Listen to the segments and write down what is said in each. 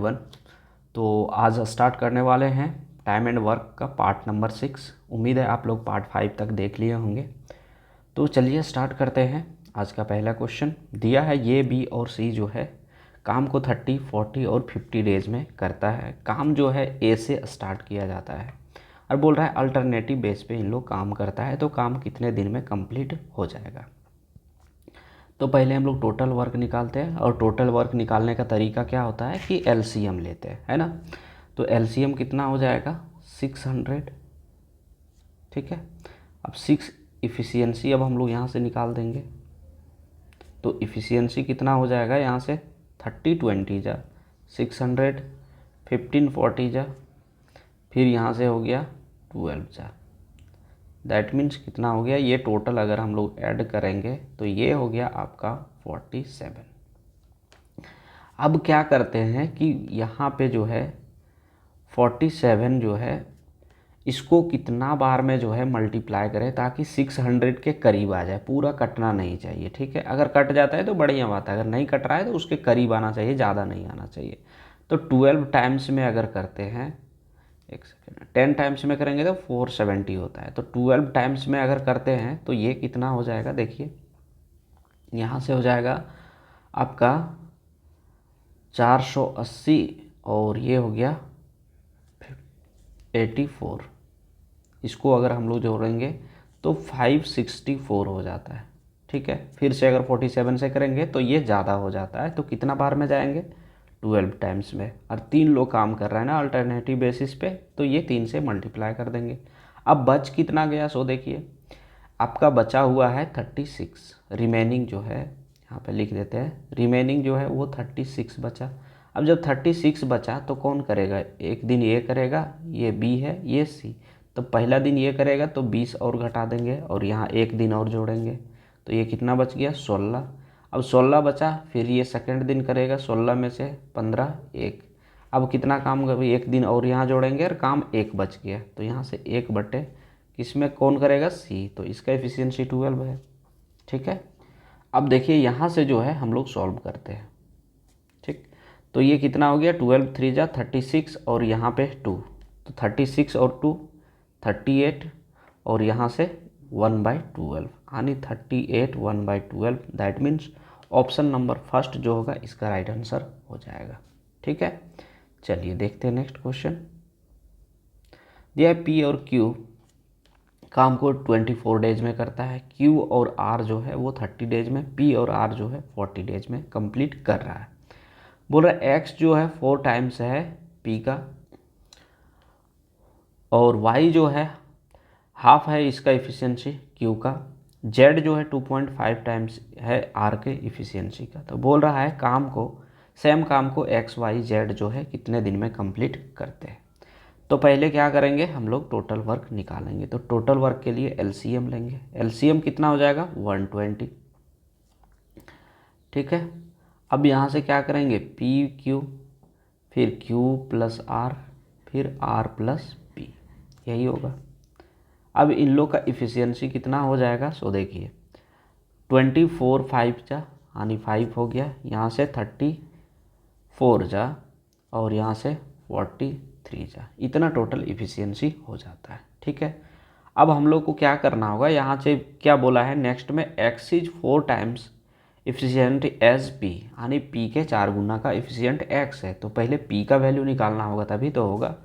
Everyone. तो आज start करने वाले हैं टाइम एंड वर्क का पार्ट नंबर 6। उम्मीद है आप लोग पार्ट 5 तक देख लिए होंगे। तो चलिए स्टार्ट करते हैं। आज का पहला क्वेश्चन दिया है, ये बी और सी जो है काम को 30, 40 और 50 डेज़ में करता है। काम जो है ए से स्टार्ट किया जाता है और बोल रहा है अल्टरनेटिव बेस पे इन लोग काम करता है, तो काम कितने दिन में कंप्लीट हो जाएगा। तो पहले हम लोग टोटल वर्क निकालते हैं, और टोटल वर्क निकालने का तरीका क्या होता है कि एलसीएम लेते हैं, है ना। तो एलसीएम कितना हो जाएगा 600, ठीक है। अब 6 इफ़िशियंसी अब हम लोग यहाँ से निकाल देंगे। तो इफ़िशियंसी कितना हो जाएगा यहाँ से 30, 20 जा 600, 15, 40 जा, फिर यहाँ से हो गया 12 जा। दैट मीन्स कितना हो गया, ये टोटल अगर हम लोग ऐड करेंगे तो ये हो गया आपका 47। अब क्या करते हैं कि यहाँ पे जो है 47 जो है इसको कितना बार में जो है मल्टीप्लाई करें ताकि 600 के करीब आ जाए। पूरा कटना नहीं चाहिए, ठीक है। अगर कट जाता है तो बढ़िया बात है, अगर नहीं कट रहा है तो उसके करीब आना चाहिए, ज़्यादा नहीं आना चाहिए। तो 12 टाइम्स में अगर करते हैं, एक सेकेंड, 10 टाइम्स में करेंगे तो 470 होता है। तो 12 टाइम्स में अगर करते हैं तो ये कितना हो जाएगा, देखिए यहाँ से हो जाएगा आपका 480 और ये हो गया 84। इसको अगर हम लोग जोड़ेंगे तो 564 हो जाता है, ठीक है। फिर से अगर 47 से करेंगे तो ये ज़्यादा हो जाता है। तो कितना बार में जाएंगे 12 टाइम्स में, और 3 लोग काम कर रहे हैं ना अल्टरनेटिव बेसिस पे, तो ये 3 से मल्टीप्लाई कर देंगे। अब बच कितना गया, सो देखिए आपका बचा हुआ है 36। रिमेनिंग जो है यहाँ पे लिख देते हैं, रिमेनिंग जो है वो 36 बचा। अब जब 36 बचा तो कौन करेगा, एक दिन ये करेगा, ये बी है, ये सी। तो पहला दिन ये करेगा तो 20 और घटा देंगे और यहाँ एक दिन और जोड़ेंगे, तो ये कितना बच गया 16। अब 16 बचा, फिर ये सेकंड दिन करेगा, 16 में से 15 1। अब कितना काम कर, एक दिन और यहाँ जोड़ेंगे और काम एक बच गया। तो यहाँ से 1 बटे किसमें कौन करेगा, सी। तो इसका एफिशिएंसी 12 है, ठीक है। अब देखिए यहाँ से जो है हम लोग सॉल्व करते हैं, ठीक। तो ये कितना हो गया 12 3 जा 36 और यहाँ पे 2, तो 36 और 2 38 और यहाँ से 1/12 यानी 38 1/12। That means option number first जो होगा इसका राइट आंसर हो जाएगा, ठीक है। चलिए देखते हैं नेक्स्ट क्वेश्चन। दिया है पी और क्यू काम को 24 डेज में करता है। क्यू और आर जो है वो 30 डेज में, पी और आर जो है 40 डेज में कंप्लीट कर रहा है। बोल रहा है एक्स जो है 4 टाइम्स है पी का, और वाई जो है हाफ है इसका इफ़िशियंसी क्यू का, जेड जो है 2.5 टाइम्स है आर के इफ़िशियंसी का। तो बोल रहा है काम को, सेम काम को एक्स वाई जेड जो है कितने दिन में कंप्लीट करते हैं। तो पहले क्या करेंगे, हम लोग टोटल वर्क निकालेंगे। तो टोटल वर्क के लिए एलसीएम लेंगे। एलसीएम कितना हो जाएगा 120, ठीक है। अब यहाँ से क्या करेंगे पी क्यू, फिर क्यू प्लस आर, फिर आर प्लस पी, यही होगा। अब इन लोग का इफ़िशियंसी कितना हो जाएगा, सो देखिए 24 5 जा यानी 5 हो गया, यहाँ से 34 जा और यहाँ से 43 जा, इतना टोटल इफ़िशियंसी हो जाता है, ठीक है। अब हम लोग को क्या करना होगा, यहाँ से क्या बोला है नेक्स्ट में, x is 4 times efficient as p, यानी पी के 4 गुना का इफ़िशियंट एक्स है। तो पहले पी का वैल्यू निकालना होगा तभी तो होगा।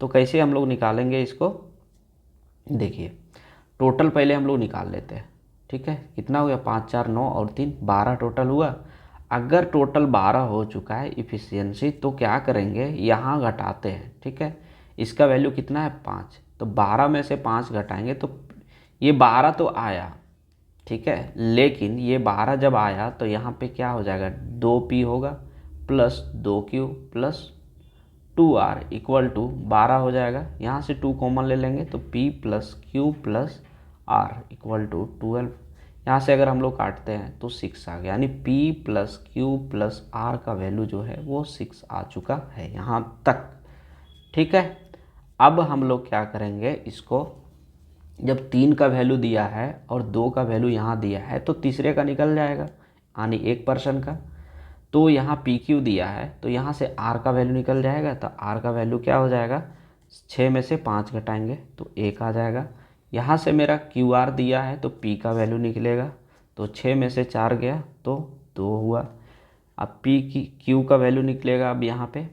तो कैसे हम लोग निकालेंगे इसको, देखिए टोटल पहले हम लोग निकाल लेते हैं, ठीक है। कितना हो गया 5 4 9 और 3 12 टोटल हुआ। अगर टोटल 12 हो चुका है इफ़िशियंसी तो क्या करेंगे, यहाँ घटाते हैं, ठीक है। इसका वैल्यू कितना है 5, तो 12 में से 5 घटाएंगे तो ये 12 तो आया, ठीक है। लेकिन ये 12 जब आया तो यहाँ पे क्या हो जाएगा 2p होगा plus 2q plus 2r equal to 12 हो जाएगा। यहाँ से 2 कॉमन ले लेंगे तो p plus q plus r equal to 12। यहाँ से अगर हम लोग काटते हैं तो 6 आ गया, यानी p plus q plus r का वैल्यू जो है वो 6 आ चुका है यहाँ तक, ठीक है। अब हम लोग क्या करेंगे, इसको जब 3 का वैल्यू दिया है और 2 का वैल्यू यहाँ दिया है तो तीसरे का निकल जाएगा, यानी 1% का। तो यहाँ पी क्यू दिया है, तो यहाँ से आर का वैल्यू निकल जाएगा। तो आर का वैल्यू क्या हो जाएगा, 6 में से 5 घटाएंगे तो 1 आ जाएगा। यहाँ से मेरा क्यू आर दिया है तो पी का वैल्यू निकलेगा, तो 6 में से 4 गया तो 2 हुआ। अब पी की क्यू का वैल्यू निकलेगा अब यहाँ पे,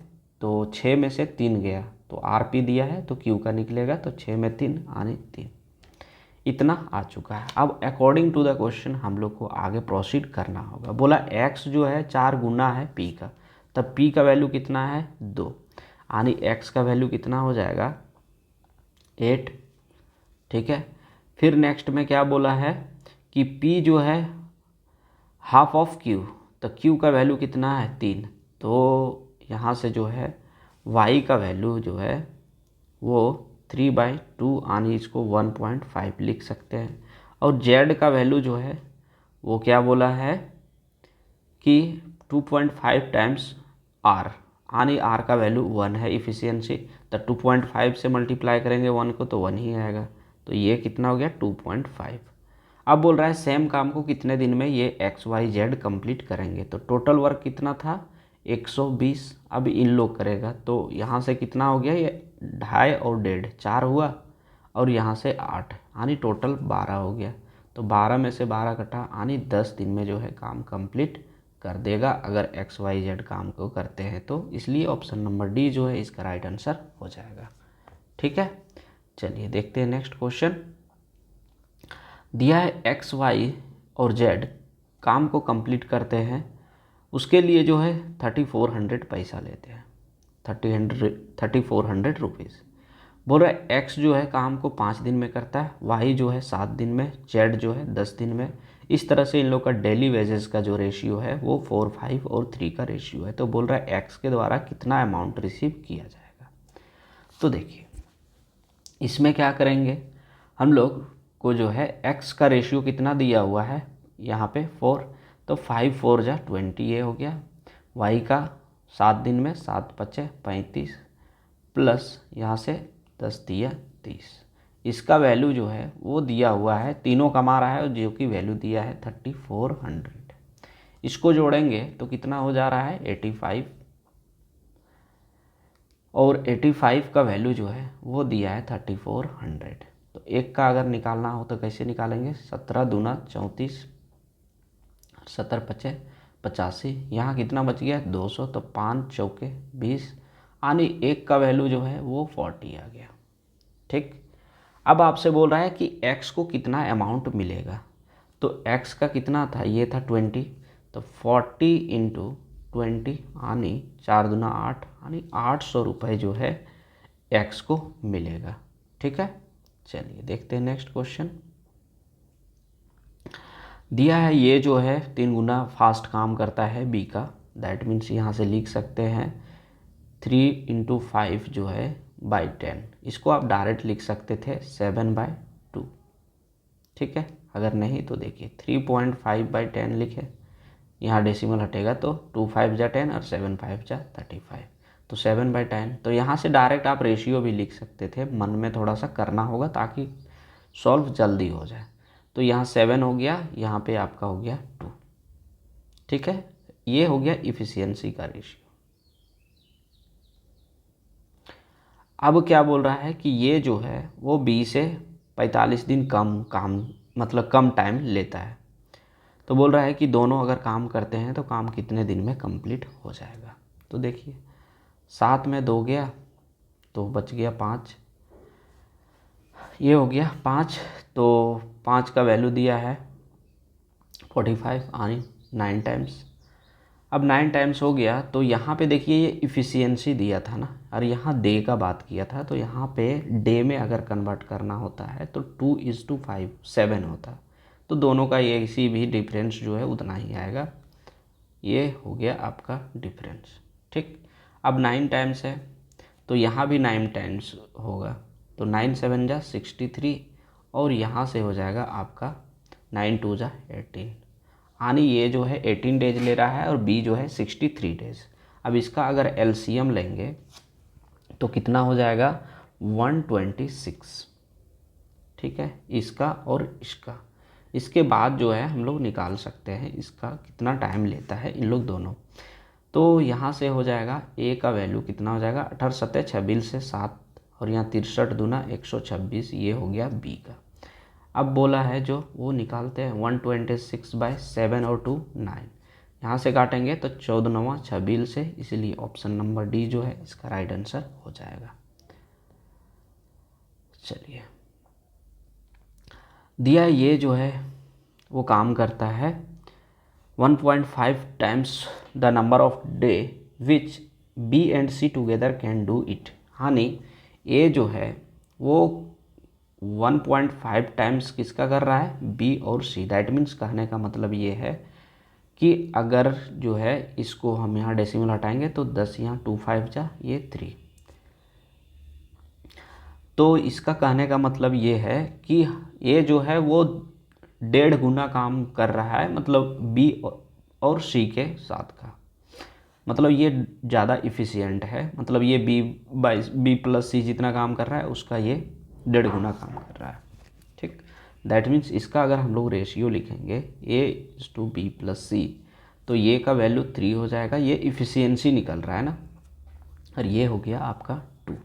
तो 6 में से 3 गया तो आर पी दिया है तो क्यू का निकलेगा, तो 6 में 3 यानी 3। इतना आ चुका है। अब अकॉर्डिंग टू द क्वेश्चन हम लोग को आगे प्रोसीड करना होगा। बोला x जो है 4 गुना है p का, तब p का वैल्यू कितना है 2, यानी x का वैल्यू कितना हो जाएगा 8। ठीक है, फिर नेक्स्ट में क्या बोला है कि p जो है हाफ ऑफ q, तो q का वैल्यू कितना है 3, तो यहाँ से जो है y का वैल्यू जो है वो 3/2 यानी इसको 1.5 लिख सकते हैं। और z का वैल्यू जो है वो क्या बोला है कि 2.5 टाइम्स r, यानी r का वैल्यू 1 है इफ़िशियंसी, तो 2.5 से मल्टीप्लाई करेंगे 1 को तो 1 ही आएगा, तो ये कितना हो गया 2.5। अब बोल रहा है सेम काम को कितने दिन में ये XYZ कंप्लीट करेंगे, तो टोटल वर्क कितना था 120। अब इन लोग करेगा तो यहाँ से कितना हो गया, ये 2.5 और 1.5 4 हुआ, और यहाँ से 8 यानी टोटल 12 हो गया। तो 12 में से 12 कटा यानी 10 दिन में जो है काम कंप्लीट कर देगा अगर XYZ काम को करते हैं तो, इसलिए ऑप्शन नंबर डी जो है इसका राइट आंसर हो जाएगा। ठीक है, चलिए देखते हैं नेक्स्ट क्वेश्चन। दिया है x, y और z काम को कंप्लीट करते हैं, उसके लिए जो है 3400 पैसा लेते हैं, 3400 रुपीज़। बोल रहा है x जो है काम को 5 दिन में करता है, y जो है 7 दिन में, z जो है 10 दिन में। इस तरह से इन लोग का डेली वेजेस का जो रेशियो है वो 4, 5 और 3 का रेशियो है। तो बोल रहा है x के द्वारा कितना अमाउंट रिसीव किया जाएगा। तो देखिए इसमें क्या करेंगे हम लोग को, जो है x का रेशियो कितना दिया हुआ है यहाँ पे 4, तो 5 4 जा 20 ये हो गया। y का 7 दिन में 7 5 35 प्लस यहाँ से 10 दिया 30, इसका वैल्यू जो है वो दिया हुआ है, तीनों कमा रहा है जो कि वैल्यू दिया है 3400। इसको जोड़ेंगे तो कितना हो जा रहा है 85, और 85 का वैल्यू जो है वो दिया है 3400। तो एक का अगर निकालना हो तो कैसे निकालेंगे, 17 दूना 34, 70 पचे 85, यहाँ कितना बच गया 200, तो 5 चौके 20, यानी एक का वैल्यू जो है वो 40 आ गया। ठीक, अब आपसे बोल रहा है कि x को कितना अमाउंट मिलेगा, तो x का कितना था, ये था 20, तो 40 इंटू 20 यानी 4 दूना 8, यानी 800 रुपये जो है x को मिलेगा। ठीक है, चलिए देखते हैं नेक्स्ट क्वेश्चन। दिया है ये जो है 3 गुना फास्ट काम करता है b का, दैट मीन्स यहाँ से लिख सकते हैं 3 इंटू 5 जो है बाई 10, इसको आप डायरेक्ट लिख सकते थे 7/2। ठीक है, अगर नहीं तो देखिए 3.5/10 लिखे, यहाँ डेसिमल हटेगा तो 2 5 जा 10 और 7 5 जा 35, तो 7/10। तो यहाँ से डायरेक्ट आप रेशियो भी लिख सकते थे, मन में थोड़ा सा करना होगा ताकि सॉल्व जल्दी हो जाए। तो यहाँ 7 हो गया, यहाँ पे आपका हो गया 2। ठीक है, ये हो गया इफ़िशियंसी का रेशियो। अब क्या बोल रहा है कि ये जो है वो 20 से 45 दिन कम काम, मतलब कम टाइम लेता है। तो बोल रहा है कि दोनों अगर काम करते हैं तो काम कितने दिन में कंप्लीट हो जाएगा। तो देखिए 7 में 2 गया तो बच गया 5, ये हो गया 5, तो 5 का वैल्यू दिया है 45 यानी 9 टाइम्स। अब 9 टाइम्स हो गया, तो यहाँ पे देखिए ये इफ़िशियंसी दिया था ना, और यहाँ डे का बात किया था, तो यहाँ पे डे में अगर कन्वर्ट करना होता है तो 2:5 7 होता, तो दोनों का ये इसी भी डिफरेंस जो है उतना ही आएगा। ये हो गया आपका डिफरेंस। ठीक, अब 9 टाइम्स है तो यहाँ भी 9 टाइम्स होगा, तो 9 7 जा 63, और यहाँ से हो जाएगा आपका 9 2 जा 18, यानी ये जो है 18 डेज ले रहा है और बी जो है 63 डेज। अब इसका अगर एलसीएम लेंगे तो कितना हो जाएगा 126। ठीक है, इसका और इसका, इसके बाद जो है हम लोग निकाल सकते हैं इसका कितना टाइम लेता है इन लोग दोनों। तो यहाँ से हो जाएगा ए का वैल्यू कितना हो जाएगा, 18 सत्ते 26 से 7 और यहाँ 63 दूना 126, ये हो गया बी का। अब बोला है जो वो निकालते हैं 126/7 और 2 9, यहाँ से काटेंगे तो 14 9 26 से, इसीलिए ऑप्शन नंबर डी जो है इसका राइट आंसर हो जाएगा। चलिए, दिया ये जो है वो काम करता है 1.5 times the number of day which b and c together can do it. यानी ए जो है वो 1.5 टाइम्स किसका कर रहा है, बी और सी। दैट मीन्स कहने का मतलब ये है कि अगर जो है इसको हम यहाँ डेसिमल हटाएंगे तो 10 यहाँ 2 5 जा ये 3, तो इसका कहने का मतलब ये है कि ये जो है वो 1.5 गुना काम कर रहा है, मतलब बी और सी के साथ का, मतलब ये ज़्यादा इफ़िशियंट है, मतलब ये बी प्लस सी जितना काम कर रहा है उसका ये 1.5 गुना काम कर रहा है। ठीक, दैट मीन्स इसका अगर हम लोग रेशियो लिखेंगे A/B + C, तो ये का वैल्यू 3 हो जाएगा, ये इफ़िशियंसी निकल रहा है ना, और ये हो गया आपका 2,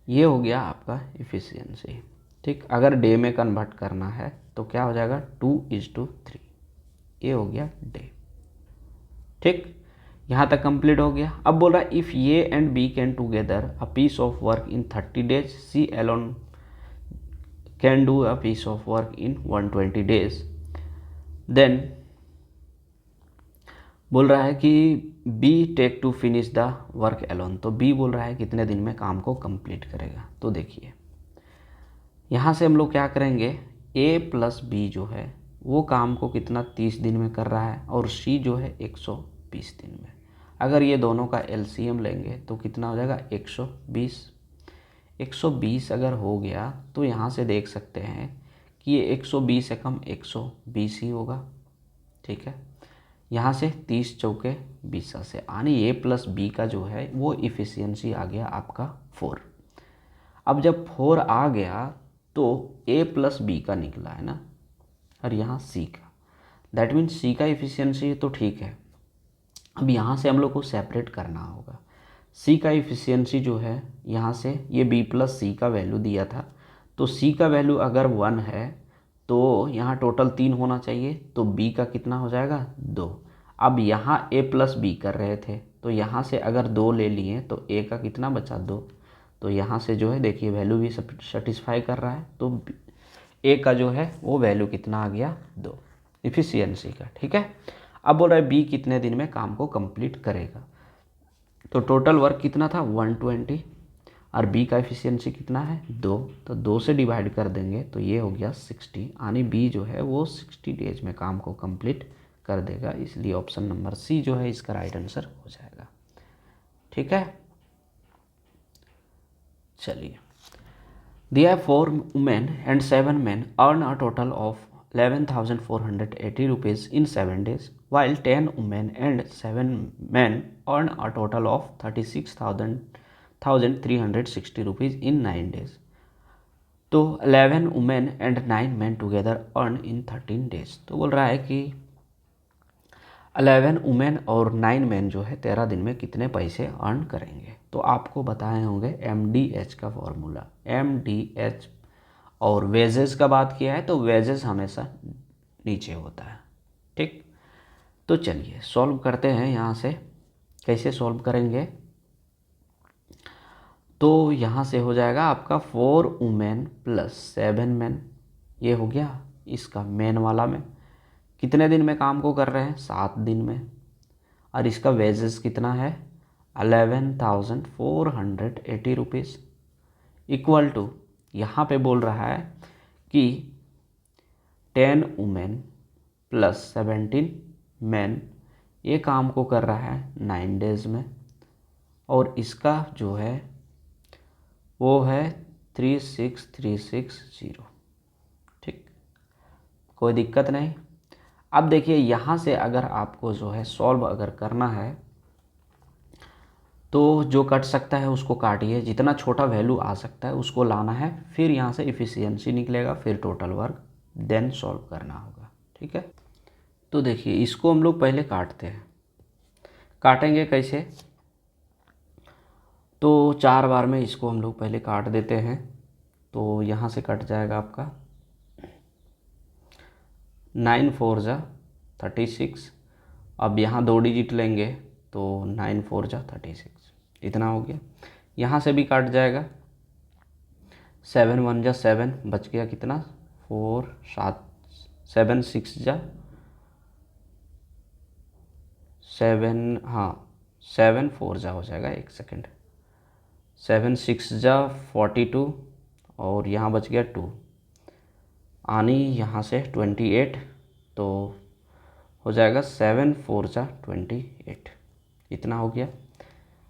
ये हो गया आपका इफ़िशियंसी। ठीक, अगर डे में कन्वर्ट करना है तो क्या हो जाएगा 2:3, ये हो गया डे। ठीक, यहाँ तक कंप्लीट हो गया। अब बोल रहा है if a and b can together a piece of work in 30 days, c alone can do a piece of work in 120 days, then बोल रहा है कि b take to finish the work alone. तो बी बोल रहा है कितने दिन में काम को कंप्लीट करेगा। तो देखिए यहाँ से हम लोग क्या करेंगे, ए प्लस बी जो है वो काम को कितना 30 दिन में कर रहा है और सी जो है 120 दिन में। अगर ये दोनों का एलसीएम लेंगे तो कितना हो जाएगा 120। 120 अगर हो गया तो यहाँ से देख सकते हैं कि ये 120 से कम 120 ही होगा। ठीक है, यहाँ से 30 चौके 20 से, यानी ए प्लस बी का जो है वो इफ़िशियंसी आ गया आपका 4। अब जब 4 आ गया तो ए प्लस बी का निकला है ना, और यहाँ सी का, दैट मीन्स सी का इफ़िशियंसी तो ठीक है। अब यहाँ से हम लोग को सेपरेट करना होगा। सी का इफ़िशियंसी जो है यहाँ से ये बी प्लस सी का वैल्यू दिया था, तो सी का वैल्यू अगर 1 है तो यहाँ टोटल 3 होना चाहिए, तो बी का कितना हो जाएगा 2। अब यहाँ ए प्लस बी कर रहे थे तो यहाँ से अगर 2 ले लिए तो ए का कितना बचा 2, तो यहाँ से जो है देखिए वैल्यू भी सेटिस्फाई कर रहा है, तो ए का जो है वो वैल्यू कितना आ गया 2 इफ़िशियंसी का। ठीक है, अब बोल रहा है बी कितने दिन में काम को कंप्लीट करेगा, तो टोटल वर्क कितना था 120 और बी का इफ़िशियंसी कितना है 2, तो 2 से डिवाइड कर देंगे तो ये हो गया 60, यानी बी जो है वो 60 डेज में काम को कंप्लीट कर देगा, इसलिए ऑप्शन नंबर सी जो है इसका राइट आंसर हो जाएगा। ठीक है, चलिए, दिया 4 women and 7 men earn a total of 11,480 rupees in 7 days, while 10 women and 7 men earn a total of 36,360 rupees in 9 days. तो 11 women and 9 men together earn in 13 days। तो बोल रहा है कि 11 वुमेन और 9 मैन जो है 13 दिन में कितने पैसे अर्न करेंगे। तो आपको बताए होंगे MDH का फॉर्मूला, MDH, और वेजेस का बात किया है तो वेजेस हमेशा नीचे होता है। ठीक, तो चलिए सॉल्व करते हैं। यहाँ से कैसे सॉल्व करेंगे, तो यहाँ से हो जाएगा आपका 4 वुमेन प्लस 7 मैन, ये हो गया इसका मैन वाला में कितने दिन में काम को कर रहे हैं 7 दिन में, और इसका वेजेस कितना है 11,480 रुपीज़, इक्वल टू यहाँ पे बोल रहा है कि 10 वुमेन प्लस 17 मैन ये काम को कर रहा है 9 डेज में, और इसका जो है वो है 36,360। ठीक, कोई दिक्कत नहीं। अब देखिए यहाँ से अगर आपको जो है सॉल्व अगर करना है तो जो कट सकता है उसको काटिए, जितना छोटा वैल्यू आ सकता है उसको लाना है, फिर यहाँ से इफ़िशियंसी निकलेगा, फिर टोटल वर्क, देन सॉल्व करना होगा। ठीक है, तो देखिए इसको हम लोग पहले काटते हैं। काटेंगे कैसे, तो 4 बार में इसको हम लोग पहले काट देते हैं। तो यहाँ से कट जाएगा आपका 9 4 जा 36। अब यहाँ 2 डिजिट लेंगे तो 9 4 जा 36, इतना हो गया। यहाँ से भी काट जाएगा, 7 1 जा 7, बच गया कितना 4 7, 7 6 जा 7, हाँ 7 4 जा हो जाएगा, 1 सेकेंड, 7 6 जा 42 और यहाँ बच गया 2, आनी यहाँ से 28, तो हो जाएगा 7 4 जा 28, इतना हो गया।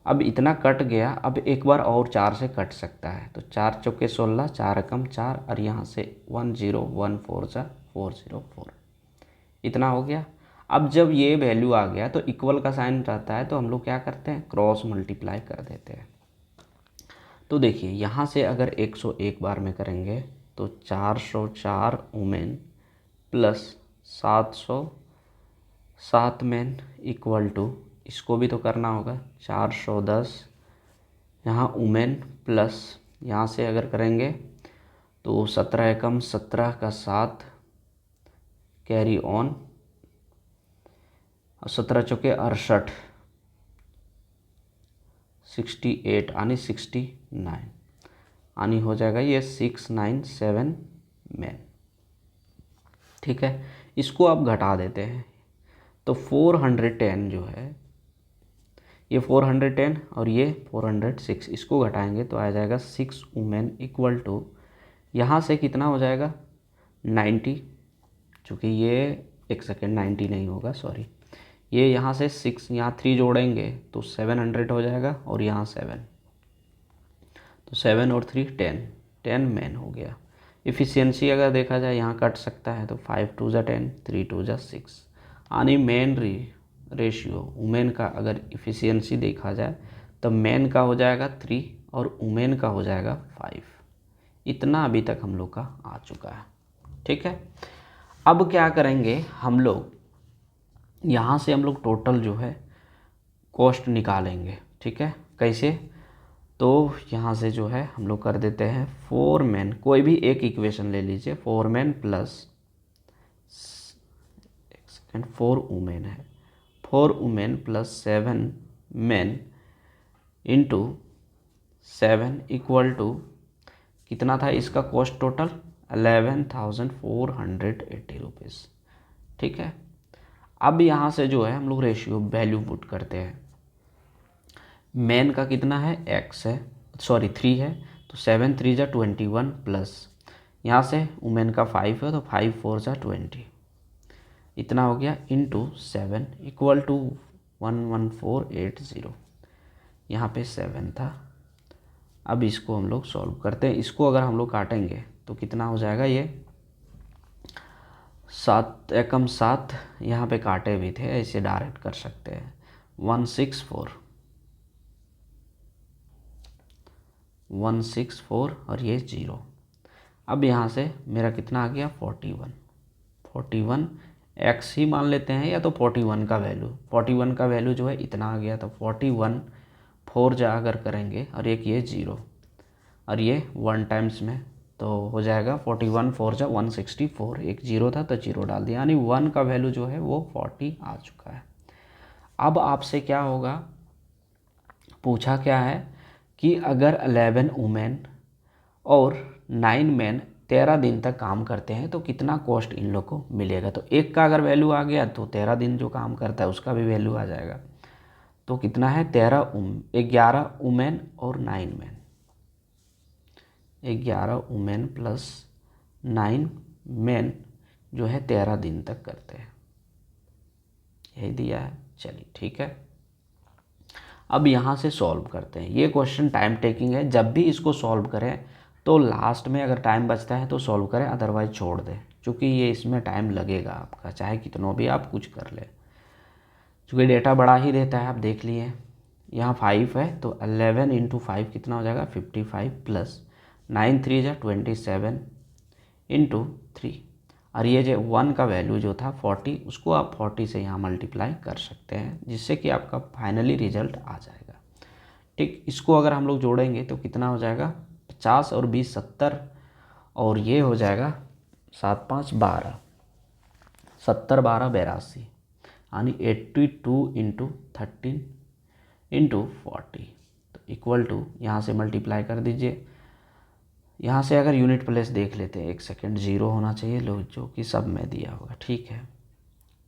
अब इतना कट गया, अब एक बार और 4 से कट सकता है, तो 4 चौके 16, 4 एकम 4 और यहाँ से 1 0 1 4 जा 404, इतना हो गया। अब जब ये वैल्यू आ गया तो इक्वल का साइन रहता है, तो हम लोग क्या करते हैं, क्रॉस मल्टीप्लाई कर देते हैं। तो देखिए यहाँ से अगर 101 बार में करेंगे तो 404 women plus 707 man equal to, इसको भी तो करना होगा 410 यहाँ वुमेन प्लस, यहाँ से अगर करेंगे तो 17 एकम 17 का 7 कैरी ऑन, 17 चौके 68, 68 आनी 69 आनी हो जाएगा ये 697 मैन। ठीक है, इसको आप घटा देते हैं तो 410 जो है, ये 410 और ये 406, इसको घटाएंगे तो आ जाएगा 6 वुमेन इक्वल टू, यहाँ से कितना हो जाएगा 90, चूँकि ये 1 सेकेंड 90 नहीं होगा सॉरी, ये यहाँ से 6 यहाँ 3 जोड़ेंगे तो 700 हो जाएगा और यहाँ 7, तो 7 और 3 10 मैन हो गया। इफ़िशियंसी अगर देखा जाए यहाँ कट सकता है तो 5 2 जा 10, 3 2 जा 6, यानी मेन रेशियो वुमेन का अगर इफ़िशियंसी देखा जाए तो मेन का हो जाएगा 3 और वुमेन का हो जाएगा 5, इतना अभी तक हम लोग का आ चुका है। ठीक है, अब क्या करेंगे हम लोग, यहाँ से हम लोग टोटल जो है कॉस्ट निकालेंगे। ठीक है, कैसे, तो यहाँ से जो है हम लोग कर देते हैं 4 मैन, कोई भी एक इक्वेशन ले लीजिए, 4 मैन प्लस 4 वुमेन है, 4 women plus 7 man into 7 equal to कितना था इसका कॉस्ट टोटल 11,480 रुपीज़। ठीक है, अब यहाँ से जो है हम लोग रेशियो वैल्यू पुट करते हैं, मैन का कितना है x है सॉरी 3 है, तो 7 3 जा 21 प्लस यहाँ से वुमेन का 5 है तो 5 4 जा 20, इतना हो गया इंटू 7 इक्वल टू 11480, यहाँ पे 7 था। अब इसको हम लोग सॉल्व करते हैं, इसको अगर हम लोग काटेंगे तो कितना हो जाएगा, ये 7 एकम 7, यहाँ पे काटे भी थे ऐसे डायरेक्ट कर सकते हैं, 164 और ये 0। अब यहाँ से मेरा कितना आ गया 41 एक्स ही मान लेते हैं, या तो 41 का वैल्यू जो है इतना आ गया, तो 41 4 जा अगर करेंगे और एक ये 0 और ये 1 टाइम्स में तो हो जाएगा 41 4 जा 164, एक 0 था तो 0 डाल दिया, यानी 1 का वैल्यू जो है वो 40 आ चुका है। अब आपसे क्या होगा, पूछा क्या है कि अगर 11 वुमेन और 9 मैन 13 दिन तक काम करते हैं तो कितना कॉस्ट इन लोग को मिलेगा। तो एक का अगर वैल्यू आ गया तो 13 दिन जो काम करता है उसका भी वैल्यू आ जाएगा। तो कितना है 11 वुमेन और 9 मैन, 11 वुमेन प्लस 9 मैन जो है 13 दिन तक करते हैं, यही दिया है। चलिए ठीक है, अब यहाँ से सॉल्व करते हैं। ये क्वेश्चन टाइम टेकिंग है, जब भी इसको सॉल्व करें तो लास्ट में अगर टाइम बचता है तो सॉल्व करें, अदरवाइज छोड़ दें, क्योंकि ये इसमें टाइम लगेगा आपका, चाहे कितनों भी आप कुछ कर लें, क्योंकि डेटा बड़ा ही रहता है। आप देख लिए यहाँ 5 है तो 11 इंटू 5 कितना हो जाएगा 55 प्लस 9 3 जा 27 इंटू 3। और ये जो 1 का वैल्यू जो था 40, उसको आप 40 से यहाँ मल्टीप्लाई कर सकते हैं, जिससे कि आपका फाइनली रिजल्ट आ जाएगा। ठीक, इसको अगर हम लोग जोड़ेंगे तो कितना हो जाएगा, 50 और 20 70, और ये हो जाएगा 7 5 12, 70 12 82, यानी 82 इंटू 13 इंटू 40, तो इक्वल टू, यहाँ से मल्टीप्लाई कर दीजिए। यहाँ से अगर यूनिट प्लेस देख लेते हैं, एक सेकेंड, 0 होना चाहिए लो, जो कि सब में दिया होगा। ठीक है,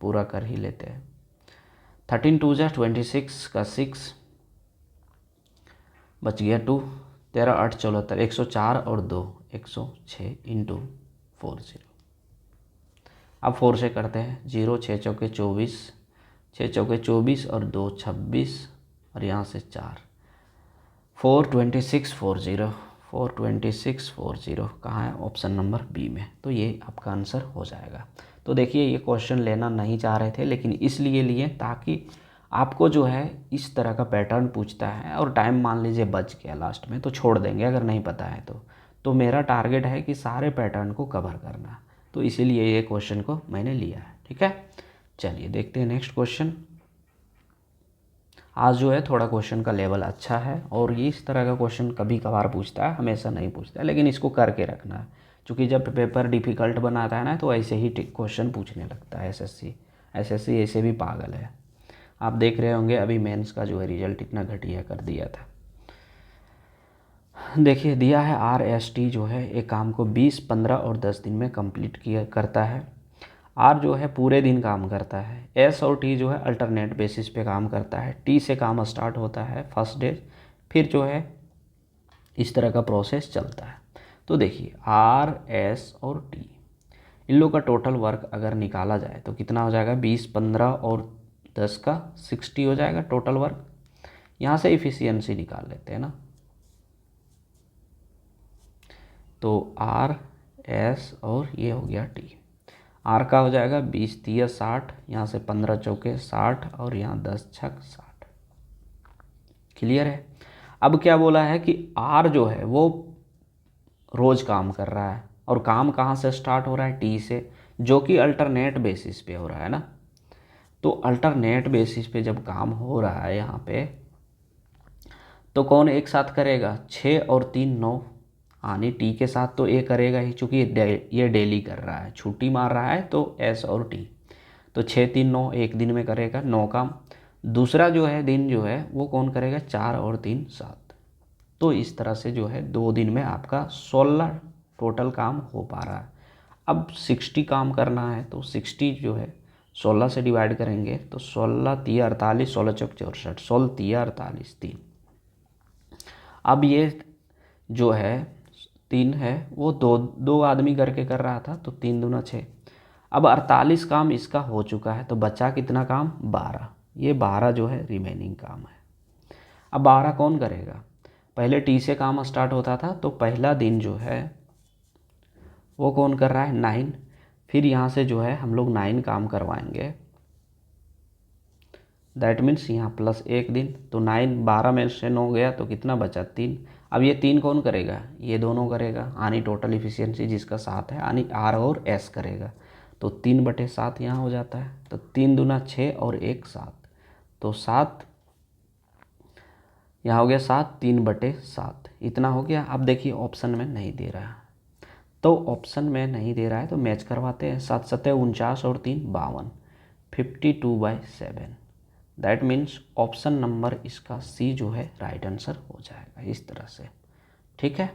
पूरा कर ही लेते हैं। 13 2 जा 26 का 6 बच गया 2, 13 8 74, 104 और 2 106 इंटू 40। अब 4 से करते हैं, 0 6 चौके 24, 6 चौके 24 और 2 26, और यहाँ से 4 426 40, 426 40 कहाँ है, ऑप्शन नंबर बी में। तो ये आपका आंसर हो जाएगा। तो देखिए, ये क्वेश्चन लेना नहीं चाह रहे थे, लेकिन इसलिए लिए ताकि आपको जो है इस तरह का पैटर्न पूछता है और टाइम मान लीजिए बच गया लास्ट में, तो छोड़ देंगे अगर नहीं पता है तो मेरा टारगेट है कि सारे पैटर्न को कवर करना, तो इसीलिए ये क्वेश्चन को मैंने लिया है। ठीक है, चलिए देखते हैं नेक्स्ट क्वेश्चन। आज जो है थोड़ा क्वेश्चन का लेवल अच्छा है, और ये इस तरह का क्वेश्चन कभी कभार पूछता है, हमेशा नहीं पूछता है, लेकिन इसको करके रखना है, क्योंकि जब पेपर डिफ़िकल्ट बनाता है ना तो ऐसे ही क्वेश्चन पूछने लगता है। एसएससी ऐसे भी पागल है। आप देख रहे होंगे अभी मेंस का जो है रिजल्ट इतना घटिया कर दिया था। देखिए, दिया है RST जो है एक काम को 20 15 और 10 दिन में कंप्लीट किया करता है। R जो है पूरे दिन काम करता है। S और T जो है अल्टरनेट बेसिस पे काम करता है। T से काम स्टार्ट होता है फर्स्ट डे, फिर जो है इस तरह का प्रोसेस चलता है। तो देखिए, R S और T, इन लोग का टोटल वर्क अगर निकाला जाए तो कितना हो जाएगा, 20 15 और 10 का 60 हो जाएगा टोटल वर्क। यहाँ से इफ़िशियंसी निकाल लेते हैं ना, तो R S और ये हो गया T। R का हो जाएगा 20 3 60, यहाँ से 15 चौके 60, और यहाँ 10 छक 60। क्लियर है। अब क्या बोला है कि R जो है वो रोज़ काम कर रहा है, और काम कहाँ से स्टार्ट हो रहा है, T से, जो कि अल्टरनेट बेसिस पे हो रहा है ना। तो अल्टरनेट बेसिस पे जब काम हो रहा है यहाँ पे, तो कौन एक साथ करेगा, 6 और 3 9, यानी टी के साथ तो ए करेगा ही, चूँकि ये डेली कर रहा है, छुट्टी मार रहा है, तो एस और टी, तो 6 3 9 एक दिन में करेगा 9 काम। दूसरा जो है दिन जो है वो कौन करेगा, 4 और 3 7। तो इस तरह से जो है 2 दिन में आपका 16 टोटल काम हो पा रहा है। अब 60 काम करना है, तो 60 जो है 16 से डिवाइड करेंगे, तो 16 3 48, 16 चौक 64, 16 3 48 3। अब ये जो है 3 है वो दो आदमी करके कर रहा था, तो 3 दूना 6। अब 48 काम इसका हो चुका है, तो बचा कितना काम, 12। ये 12 जो है रिमेनिंग काम है। अब 12 कौन करेगा, पहले टी से काम स्टार्ट होता था, तो पहला दिन जो है वो कौन कर रहा है, 9। फिर यहाँ से जो है हम लोग 9 काम करवाएंगे, दैट मीन्स यहाँ प्लस 1 दिन, तो 9 12 में से 9 गया, तो कितना बचा, 3। अब ये 3 कौन करेगा, ये दोनों करेगा, यानी टोटल इफिशियंसी जिसका 7 है, यानी R और S करेगा, तो 3/7 यहाँ हो जाता है, तो 3 दूना 6 और 1 7, तो 7 यहाँ हो गया 7, 3/7 इतना हो गया। अब देखिए ऑप्शन में नहीं दे रहा है, तो ऑप्शन में नहीं दे रहा है तो मैच करवाते हैं, 7 7 49 और 3 52, 52/7। दैट मीन्स ऑप्शन नंबर इसका सी जो है राइट आंसर हो जाएगा इस तरह से। ठीक है,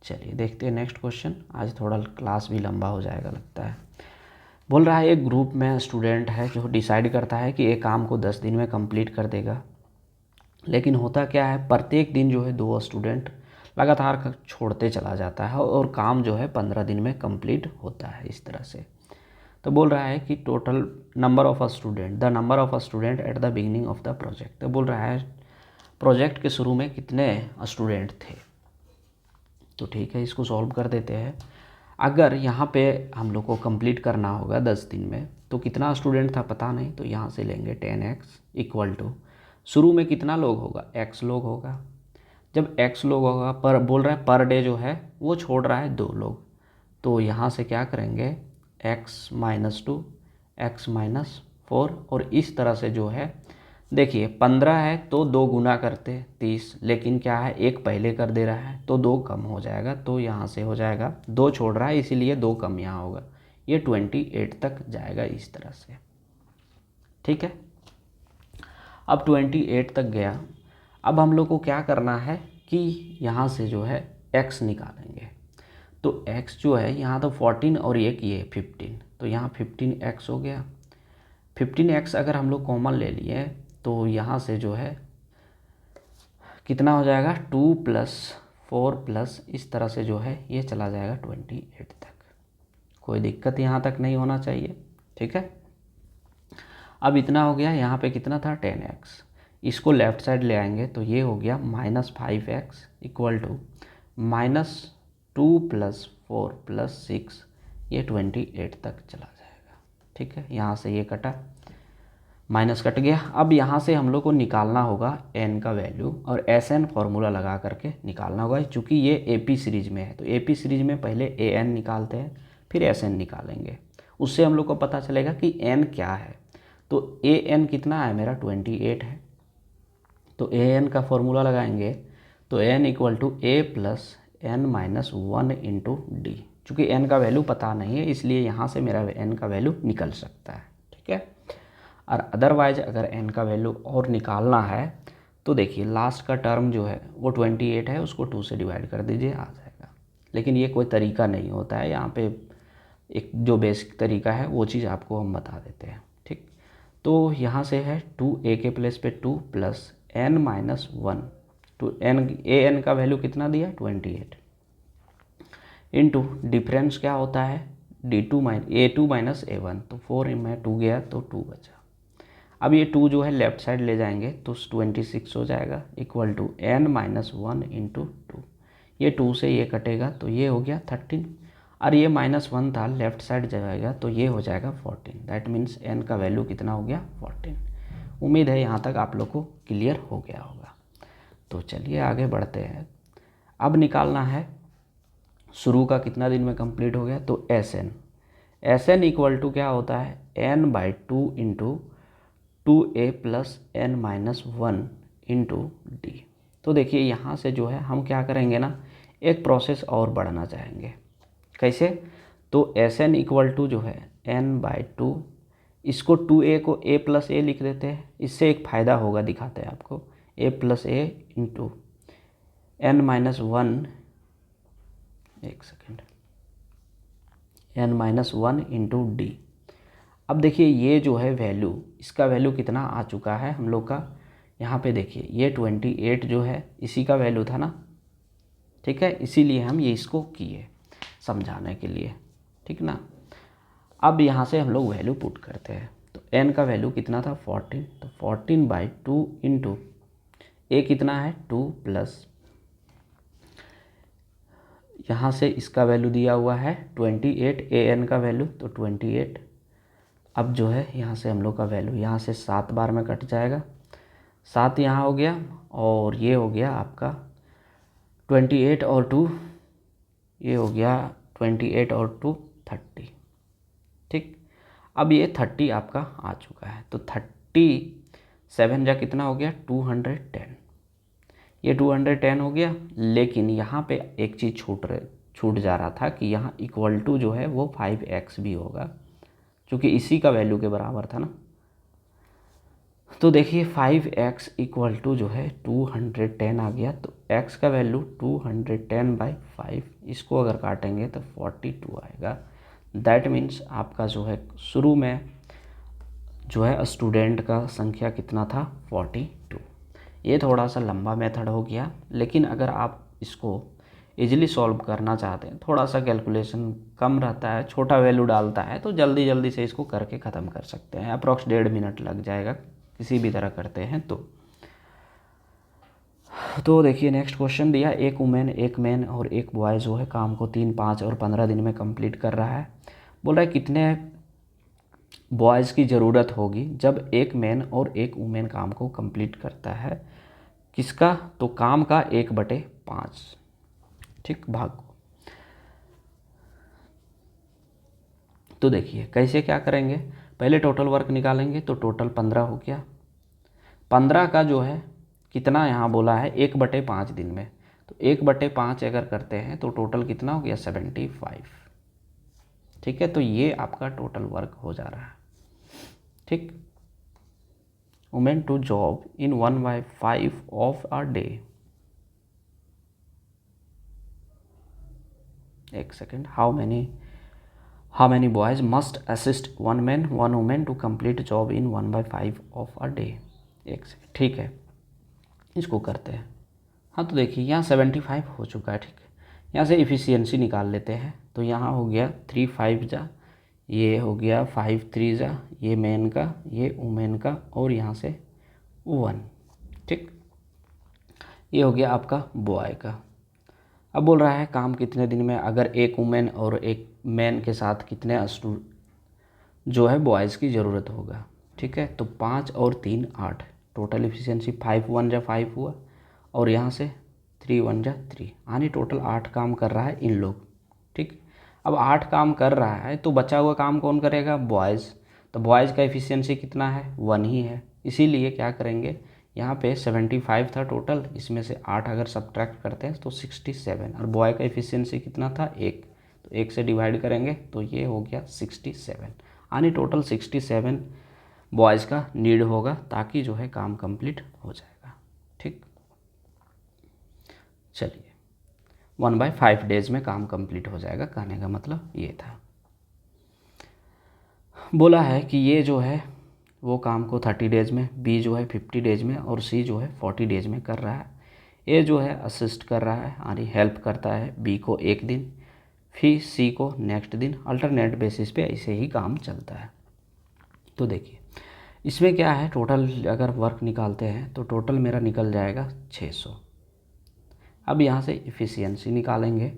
चलिए देखते हैं नेक्स्ट क्वेश्चन। आज थोड़ा क्लास भी लंबा हो जाएगा लगता है। बोल रहा है एक ग्रुप में स्टूडेंट है जो डिसाइड करता है कि एक काम को 10 दिन में कंप्लीट कर देगा, लेकिन होता क्या है, प्रत्येक दिन जो है 2 स्टूडेंट लगातार छोड़ते चला जाता है, और काम जो है 15 दिन में कंप्लीट होता है इस तरह से। तो बोल रहा है कि total number of a student, the number of a student at the beginning of the project. तो बोल रहा है प्रोजेक्ट के शुरू में कितने स्टूडेंट थे। तो ठीक है, इसको सॉल्व कर देते हैं। अगर यहाँ पे हम लोग को कंप्लीट करना होगा 10 दिन में, तो कितना स्टूडेंट था पता नहीं, तो यहाँ से लेंगे 10x इक्वल टू, शुरू में कितना लोग होगा, x लोग होगा। जब x लोग होगा, पर बोल रहा है पर डे जो है वो छोड़ रहा है 2 लोग, तो यहाँ से क्या करेंगे, x-4 और इस तरह से जो है देखिए 15 है तो 2 गुना करते 30, लेकिन क्या है एक पहले कर दे रहा है तो 2 कम हो जाएगा, तो यहाँ से हो जाएगा 2 छोड़ रहा है इसीलिए 2 कम यहाँ होगा, ये 28 तक जाएगा इस तरह से। ठीक है, अब 28 तक गया। अब हम लोग को क्या करना है कि यहाँ से जो है x निकालेंगे, तो x जो है यहाँ तो 14 और एक ये 15, तो यहाँ 15x हो गया। 15x अगर हम लोग कॉमन ले लिए तो यहाँ से जो है कितना हो जाएगा 2 + 4 प्लस इस तरह से जो है ये चला जाएगा 28 तक। कोई दिक्कत यहाँ तक नहीं होना चाहिए। ठीक है, अब इतना हो गया, यहाँ पे कितना था 10x, इसको लेफ़्ट साइड ले आएंगे तो ये हो गया -5x इक्वल टू -2 + 4 + 6, ये 28 तक चला जाएगा। ठीक है, यहाँ से ये कटा, माइनस कट गया। अब यहाँ से हम लोग को निकालना होगा n का वैल्यू, और Sn फार्मूला लगा करके निकालना होगा, चूँकि ये AP सीरीज में है तो AP सीरीज में पहले an निकालते हैं फिर Sn निकालेंगे, उससे हम लोग को पता चलेगा कि n क्या है। तो an कितना है मेरा 28 है, तो an का फार्मूला लगाएंगे तो n = a + n - 1 × d। चूँकि n का वैल्यू पता नहीं है इसलिए यहाँ से मेरा n का वैल्यू निकल सकता है। ठीक है, और अदरवाइज अगर n का वैल्यू और निकालना है तो देखिए लास्ट का टर्म जो है वो 28 है, उसको 2 से डिवाइड कर दीजिए आ जाएगा। लेकिन ये कोई तरीका नहीं होता है, यहाँ पे एक जो बेसिक तरीका है वो चीज़ आपको हम बता देते हैं। ठीक, तो यहाँ से है 2a के प्लेस पे 2 + n - 1 तो an का वैल्यू कितना दिया 28 इंटू डिफरेंस क्या होता है a2 - a1, तो 4 में 2 गया तो 2 बचा। अब ये 2 जो है लेफ़्ट साइड ले जाएंगे तो 26 हो जाएगा इक्वल टू n - 1 × 2, ये 2 से ये कटेगा तो ये हो गया 13, और ये -1 था लेफ़्ट साइड जाएगा तो ये हो जाएगा 14। दैट मीन्स n का वैल्यू कितना हो गया 14। उम्मीद है यहाँ तक आप लोग को क्लियर हो गया होगा। तो चलिए आगे बढ़ते हैं। अब निकालना है शुरू का कितना दिन में कंप्लीट हो गया, तो Sn इक्वल टू क्या होता है n/2 × 2a + n - 1 × d। तो देखिए यहाँ से जो है हम क्या करेंगे ना, एक प्रोसेस और बढ़ना चाहेंगे। कैसे, तो Sn इक्वल टू जो है n/2, इसको 2a को a + a लिख देते हैं, इससे एक फ़ायदा होगा दिखाते हैं आपको, a + a × n - 1, एक सेकेंड, n - 1 × d। अब देखिए ये जो है वैल्यू, इसका वैल्यू कितना आ चुका है हम लोग का, यहाँ पे देखिए ये 28 जो है इसी का वैल्यू था ना। ठीक है, इसीलिए हम ये इसको किए समझाने के लिए। ठीक ना, अब यहाँ से हम लोग वैल्यू पुट करते हैं, तो n का वैल्यू कितना था 14, तो 14/2 × a कितना है 2 प्लस यहाँ से इसका वैल्यू दिया हुआ है 28, an का वैल्यू तो 28। अब जो है यहाँ से हम लोग का वैल्यू यहाँ से 7 बार में कट जाएगा, 7 यहाँ हो गया और ये हो गया आपका 28 और 2, ये हो गया 28 और 2 30। ठीक, अब ये 30 आपका आ चुका है, तो 37 जा कितना हो गया 210, ये 210 हो गया। लेकिन यहाँ पे एक चीज़ छूट जा रहा था कि यहाँ इक्वल टू जो है वो 5x भी होगा, क्योंकि इसी का वैल्यू के बराबर था ना। तो देखिए 5x इक्वल टू जो है 210 आ गया, तो x का वैल्यू 210/5, इसको अगर काटेंगे तो 42 आएगा। दैट मीन्स आपका जो है शुरू में जो है स्टूडेंट का संख्या कितना था 42। ये थोड़ा सा लंबा मेथड हो गया, लेकिन अगर आप इसको इजीली सॉल्व करना चाहते हैं, थोड़ा सा कैलकुलेशन कम रहता है, छोटा वैल्यू डालता है, तो जल्दी जल्दी से इसको करके ख़त्म कर सकते हैं। अप्रॉक्स 1.5 मिनट लग जाएगा किसी भी तरह करते हैं तो देखिए नेक्स्ट क्वेश्चन दिया, एक वुमेन एक मैन और एक बॉय जो है काम को 3, 5 और 15 दिन में कंप्लीट कर रहा है। बोल रहा है कितने बॉयज़ की ज़रूरत होगी जब एक मैन और एक वुमेन काम को कंप्लीट करता है, किसका, तो काम का 1/5। ठीक, भाग को तो देखिए कैसे क्या करेंगे, पहले टोटल वर्क निकालेंगे तो टोटल 15 हो गया। 15 का जो है कितना यहाँ बोला है 1/5 दिन में, तो 1/5 अगर करते हैं तो टोटल कितना हो गया 75। ठीक है, तो ये आपका टोटल वर्क हो जा रहा है। ठीक, women to job in 1/5 of a day. एक second, how many boys must assist 1 man 1 women to complete job in 1/5 of a day. एक सेकेंड, ठीक है, इसको करते हैं। हाँ तो देखिए यहाँ 75 हो चुका है। ठीक है, यहाँ से इफ़िशियंसी निकाल लेते हैं। तो यहाँ हो गया 3 5 जा, ये हो गया 5 3 जा, ये मैन का, ये वुमेन का, और यहाँ से 1। ठीक, ये हो गया आपका बॉय का। अब बोल रहा है काम कितने दिन में, अगर एक वुमेन और एक मैन के साथ कितने जो है बॉयज़ की ज़रूरत होगा। ठीक है, तो 5 और 3 8, टोटल इफ़िशियंसी 5 1 जा 5 हुआ, और यहाँ से 3 1 जा 3, यानी टोटल 8 काम कर रहा है इन लोग। ठीक, अब 8 काम कर रहा है तो बचा हुआ काम कौन करेगा, बॉयज़। तो बॉयज़ का इफ़िशियंसी कितना है, 1 ही है, इसीलिए क्या करेंगे, यहाँ पे 75 था टोटल, इसमें से 8 अगर सब्ट्रैक्ट करते हैं तो 67, और बॉय का इफ़िशियंसी कितना था 1, तो 1 से डिवाइड करेंगे तो ये हो गया 67, यानी टोटल 67 बॉयज़ का नीड होगा ताकि जो है काम कंप्लीट हो जाएगा। ठीक, चलिए 1/5 डेज में काम कंप्लीट हो जाएगा, कहने का मतलब ये था। बोला है कि ये जो है वो काम को 30 डेज में, बी जो है 50 डेज में, और सी जो है 40 डेज में कर रहा है। ए जो है असिस्ट कर रहा है, यानी हेल्प करता है बी को 1 दिन, फिर सी को नेक्स्ट दिन, अल्टरनेट बेसिस पे ऐसे ही काम चलता है। तो देखिए इसमें क्या है, टोटल अगर वर्क निकालते हैं तो टोटल मेरा निकल जाएगा 600। अब यहाँ से इफ़िशियंसी निकालेंगे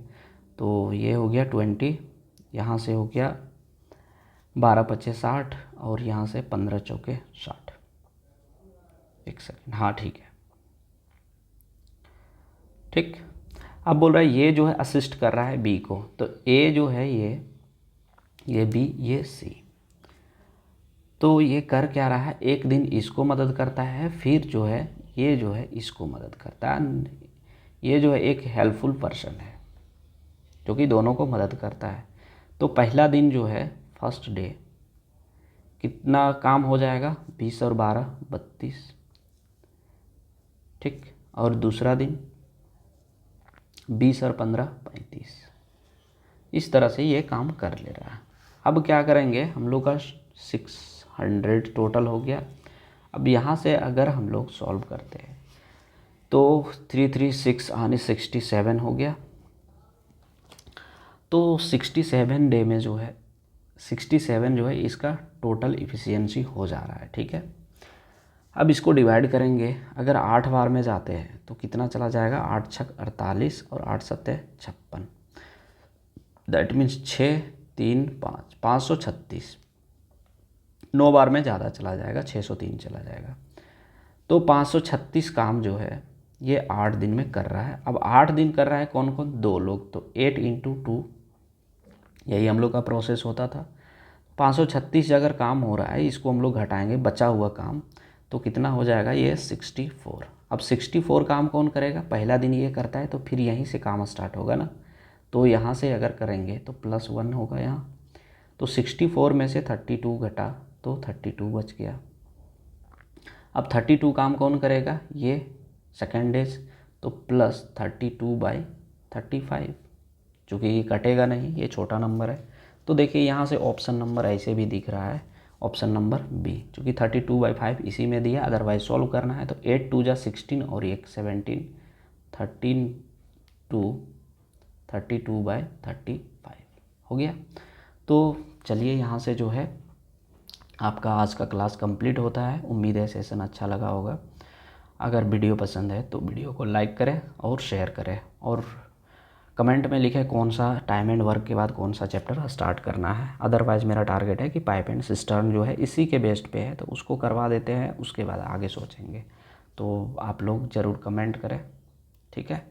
तो ये हो गया 20, यहाँ से हो गया 12 5 60, और यहाँ से 15 चौके 60। एक सेकेंड, हाँ ठीक है। ठीक, अब बोल रहा है ये जो है असिस्ट कर रहा है बी को, तो ए जो है ये बी, ये सी, तो ये कर क्या रहा है, एक दिन इसको मदद करता है, फिर जो है ये इसको मदद करता है। ये जो है एक हेल्पफुल पर्सन है जो कि दोनों को मदद करता है। तो पहला दिन जो है फर्स्ट डे कितना काम हो जाएगा, 20 और 12 32। ठीक, और दूसरा दिन 20 और 15 35। इस तरह से ये काम कर ले रहा है। अब क्या करेंगे, हम लोग का 600 टोटल हो गया। अब यहाँ से अगर हम लोग सॉल्व करते हैं तो 336 यानी 67 हो गया। तो 67 डे में जो है 67 जो है इसका टोटल इफ़िशियंसी हो जा रहा है। ठीक है, अब इसको डिवाइड करेंगे, अगर 8 बार में जाते हैं तो कितना चला जाएगा, 8 छक 48 और 8 सत्ते 56, दैट मीन्स 6 3 5 536। 9 बार में ज़्यादा चला जाएगा, 603 चला जाएगा। तो 536 काम जो है ये 8 दिन में कर रहा है। अब 8 दिन कर रहा है कौन कौन, 2 लोग, तो 8 × 2, यही हम लोग का प्रोसेस होता था। 536 अगर काम हो रहा है, इसको हम लोग घटाएंगे बचा हुआ काम, तो कितना हो जाएगा, ये 64। अब 64 काम कौन करेगा, पहला दिन ये करता है तो फिर यहीं से काम स्टार्ट होगा ना, तो यहाँ से अगर करेंगे तो +1 होगा यहाँ। तो 64 में से 32 घटा तो 32 बच गया। अब 32 काम कौन करेगा, ये सेकेंड डेज, तो +32/35, चूँकि ये कटेगा नहीं, ये छोटा नंबर है। तो देखिए यहाँ से ऑप्शन नंबर ऐसे भी दिख रहा है, ऑप्शन नंबर बी, चूँकि 32/5 इसी में दिया, अदरवाइज सॉल्व करना है तो 8 2 जा 16 और 1 17, 13 2 32/35 हो गया। तो चलिए यहाँ से जो है आपका आज का क्लास कंप्लीट होता है। उम्मीद है सेशन अच्छा लगा होगा। अगर वीडियो पसंद है तो वीडियो को लाइक करें और शेयर करें, और कमेंट में लिखें कौन सा टाइम एंड वर्क के बाद कौन सा चैप्टर स्टार्ट करना है। अदरवाइज़ मेरा टारगेट है कि पाइप एंड सिस्टर्न जो है इसी के बेस्ड पे है, तो उसको करवा देते हैं, उसके बाद आगे सोचेंगे। तो आप लोग ज़रूर कमेंट करें, ठीक है।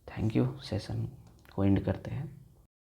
थैंक यू, सेशन को एंड करते हैं।